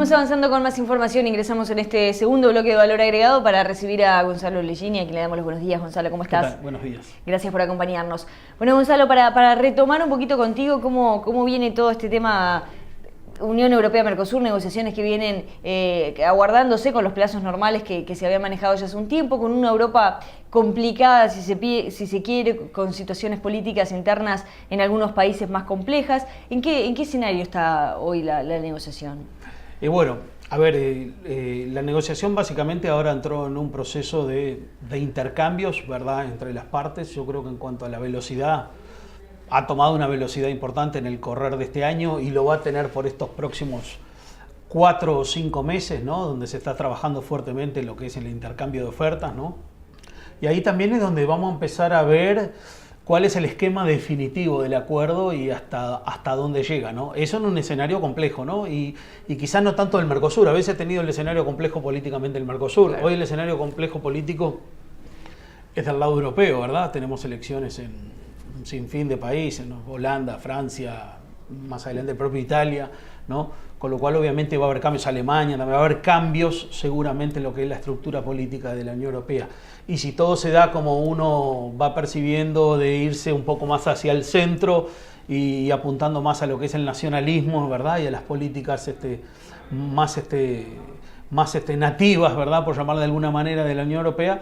Seguimos avanzando con más información. Ingresamos en este segundo bloque de Valor Agregado para recibir a Gonzalo Leggini, a quien le damos los buenos días. Gonzalo, ¿cómo estás? ¿Qué tal? Buenos días. Gracias por acompañarnos. Bueno, Gonzalo, para retomar un poquito contigo cómo viene todo este tema Unión Europea-Mercosur, negociaciones que vienen aguardándose con los plazos normales que se había manejado ya hace un tiempo, con una Europa complicada, si se quiere, con situaciones políticas internas en algunos países más complejas. ¿En qué escenario está hoy la negociación? Bueno, a ver, la negociación básicamente ahora entró en un proceso de intercambios, ¿verdad?, entre las partes. Yo creo que en cuanto a la velocidad, ha tomado una velocidad importante en el correr de este año y lo va a tener por estos próximos 4 o 5 meses, ¿no?, donde se está trabajando fuertemente en lo que es el intercambio de ofertas, ¿no? Y ahí también es donde vamos a empezar a ver cuál es el esquema definitivo del acuerdo y hasta dónde llega, ¿no? Eso en un escenario complejo, ¿no? Y quizás no tanto el Mercosur. A veces ha tenido el escenario complejo políticamente el Mercosur. Claro. Hoy el escenario complejo político es del lado europeo, ¿verdad? Tenemos elecciones en un sinfín de países, ¿no? Holanda, Francia, más adelante el propio Italia, ¿no? Con lo cual obviamente va a haber cambios, Alemania, también va a haber cambios seguramente en lo que es la estructura política de la Unión Europea. Y si todo se da como uno va percibiendo, de irse un poco más hacia el centro y apuntando más a lo que es el nacionalismo, ¿verdad?, y a las políticas más nativas, ¿verdad?, por llamarlo de alguna manera, de la Unión Europea,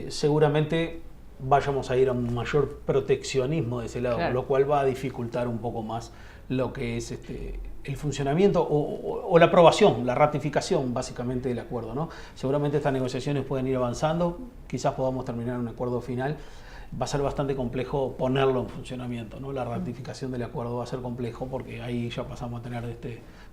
seguramente vayamos a ir a un mayor proteccionismo de ese lado, claro, lo cual va a dificultar un poco más lo que es el funcionamiento o la aprobación, la ratificación básicamente del acuerdo, ¿no? Seguramente estas negociaciones pueden ir avanzando, quizás podamos terminar un acuerdo final. Va a ser bastante complejo ponerlo en funcionamiento, ¿no? La ratificación del acuerdo va a ser complejo porque ahí ya pasamos a tener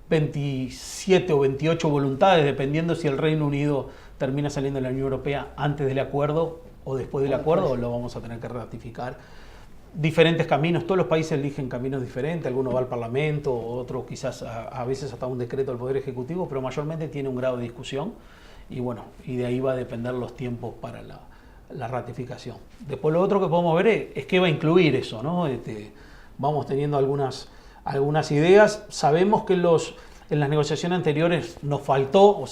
27 o 28 voluntades, dependiendo si el Reino Unido termina saliendo de la Unión Europea antes del acuerdo o después del acuerdo, lo vamos a tener que ratificar. Diferentes caminos, todos los países eligen caminos diferentes, algunos va al Parlamento, otros quizás a veces hasta un decreto del Poder Ejecutivo, pero mayormente tiene un grado de discusión y bueno, y de ahí va a depender los tiempos para la ratificación. Después lo otro que podemos ver es qué va a incluir eso, ¿no? Vamos teniendo algunas ideas, sabemos que en las negociaciones anteriores nos faltó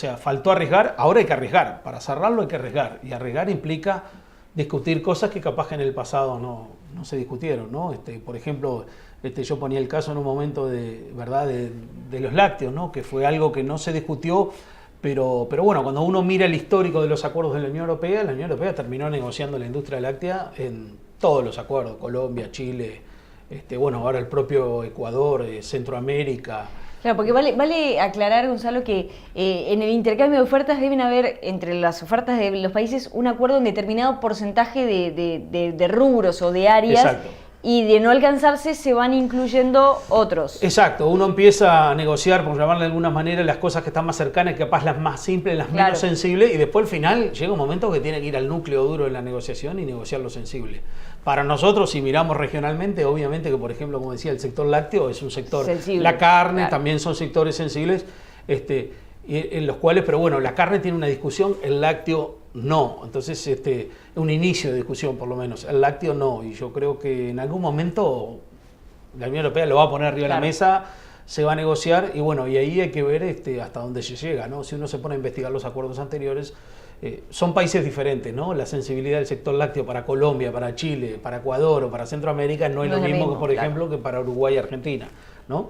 arriesgar, ahora hay que arriesgar, para cerrarlo hay que arriesgar, y arriesgar implica discutir cosas que capaz que en el pasado no se discutieron, ¿no? Por ejemplo, yo ponía el caso en un momento de los lácteos, ¿no?, que fue algo que no se discutió, pero bueno, cuando uno mira el histórico de los acuerdos de la Unión Europea terminó negociando la industria láctea en todos los acuerdos, Colombia, Chile, bueno, ahora el propio Ecuador, Centroamérica. Claro, porque vale aclarar, Gonzalo, que en el intercambio de ofertas deben haber, entre las ofertas de los países, un acuerdo en determinado porcentaje de rubros o de áreas. Exacto. Y de no alcanzarse se van incluyendo otros. Exacto, uno empieza a negociar, por llamarle de alguna manera, las cosas que están más cercanas, capaz las más simples, las menos sensibles, y después al final llega un momento que tiene que ir al núcleo duro de la negociación y negociar lo sensible. Para nosotros, si miramos regionalmente, obviamente que, por ejemplo, como decía, el sector lácteo es un sector sensible. La carne también son sectores sensibles, en los cuales, pero bueno, la carne tiene una discusión, el lácteo no. Entonces, un inicio de discusión por lo menos, el lácteo no, y yo creo que en algún momento la Unión Europea lo va a poner arriba de la mesa, se va a negociar, y bueno, y ahí hay que ver hasta dónde se llega, ¿no? Si uno se pone a investigar los acuerdos anteriores, son países diferentes, ¿no? La sensibilidad del sector lácteo para Colombia, para Chile, para Ecuador o para Centroamérica no es lo mismo que, por ejemplo, que para Uruguay y Argentina, ¿no?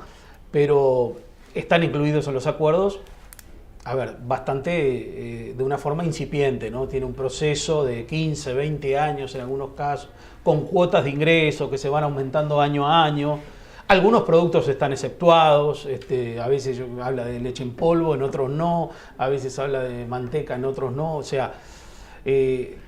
Pero están incluidos en los acuerdos. A ver, bastante de una forma incipiente, ¿no? Tiene un proceso de 15, 20 años en algunos casos, con cuotas de ingreso que se van aumentando año a año. Algunos productos están exceptuados, a veces habla de leche en polvo, en otros no, a veces habla de manteca, en otros no. O sea,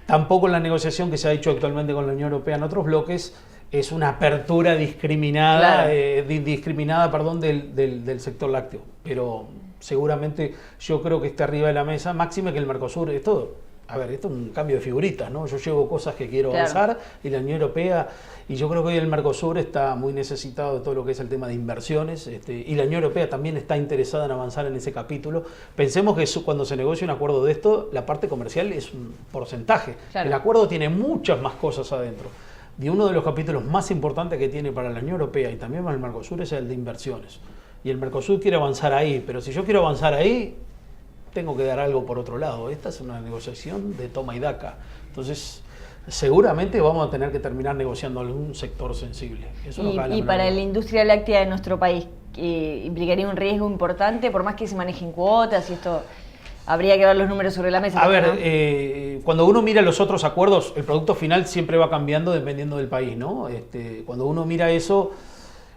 tampoco en la negociación que se ha hecho actualmente con la Unión Europea en otros bloques es una apertura discriminada, del sector lácteo. Pero seguramente yo creo que está arriba de la mesa, máxime que el Mercosur, esto es un cambio de figuritas, ¿no? Yo llevo cosas que quiero avanzar y la Unión Europea, y yo creo que hoy el Mercosur está muy necesitado de todo lo que es el tema de inversiones, y la Unión Europea también está interesada en avanzar en ese capítulo. Pensemos que cuando se negocia un acuerdo de esto, la parte comercial es un porcentaje. El acuerdo tiene muchas más cosas adentro. Y uno de los capítulos más importantes que tiene para la Unión Europea y también para el Mercosur es el de inversiones. y el Mercosur quiere avanzar ahí, pero si yo quiero avanzar ahí, tengo que dar algo por otro lado. Esta es una negociación de toma y daca. Entonces, seguramente vamos a tener que terminar negociando algún sector sensible. Eso y para la industria láctea de nuestro país, ¿implicaría un riesgo importante, por más que se manejen cuotas y esto? Habría que ver los números sobre la mesa. A ver, cuando uno mira los otros acuerdos, el producto final siempre va cambiando dependiendo del país, ¿no? Cuando uno mira eso,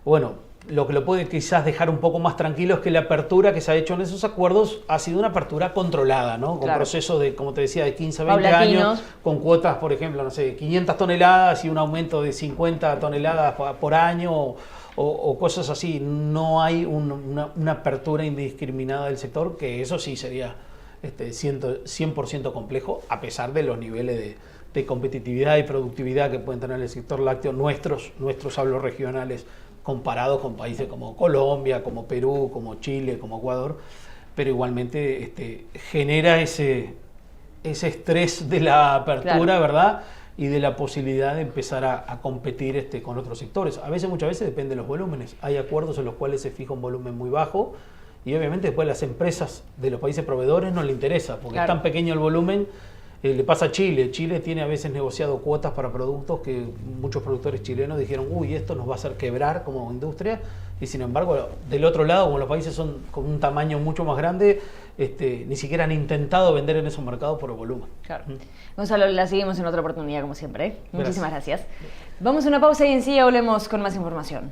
bueno, lo que lo puede quizás dejar un poco más tranquilo es que la apertura que se ha hecho en esos acuerdos ha sido una apertura controlada, ¿no? Con procesos de, como te decía, de 15 a 20 años, con cuotas, por ejemplo, no sé, 500 toneladas y un aumento de 50 toneladas por año o cosas así. No hay una apertura indiscriminada del sector, que eso sí sería 100% complejo, a pesar de los niveles de competitividad y productividad que pueden tener el sector lácteo, nuestros hablos regionales, comparados con países como Colombia, como Perú, como Chile, como Ecuador, pero igualmente genera ese estrés de la apertura, claro, ¿verdad? Y de la posibilidad de empezar a competir con otros sectores. Muchas veces depende de los volúmenes. Hay acuerdos en los cuales se fija un volumen muy bajo, y obviamente después las empresas de los países proveedores no le interesa, porque claro, es tan pequeño el volumen. Le pasa a Chile. Chile tiene a veces negociado cuotas para productos que muchos productores chilenos dijeron, uy, esto nos va a hacer quebrar como industria, y sin embargo, del otro lado, como los países son con un tamaño mucho más grande, ni siquiera han intentado vender en esos mercados por el volumen. Claro. Gonzalo, la seguimos en otra oportunidad, como siempre. Muchísimas gracias. Vamos a una pausa y enseguida volvemos con más información.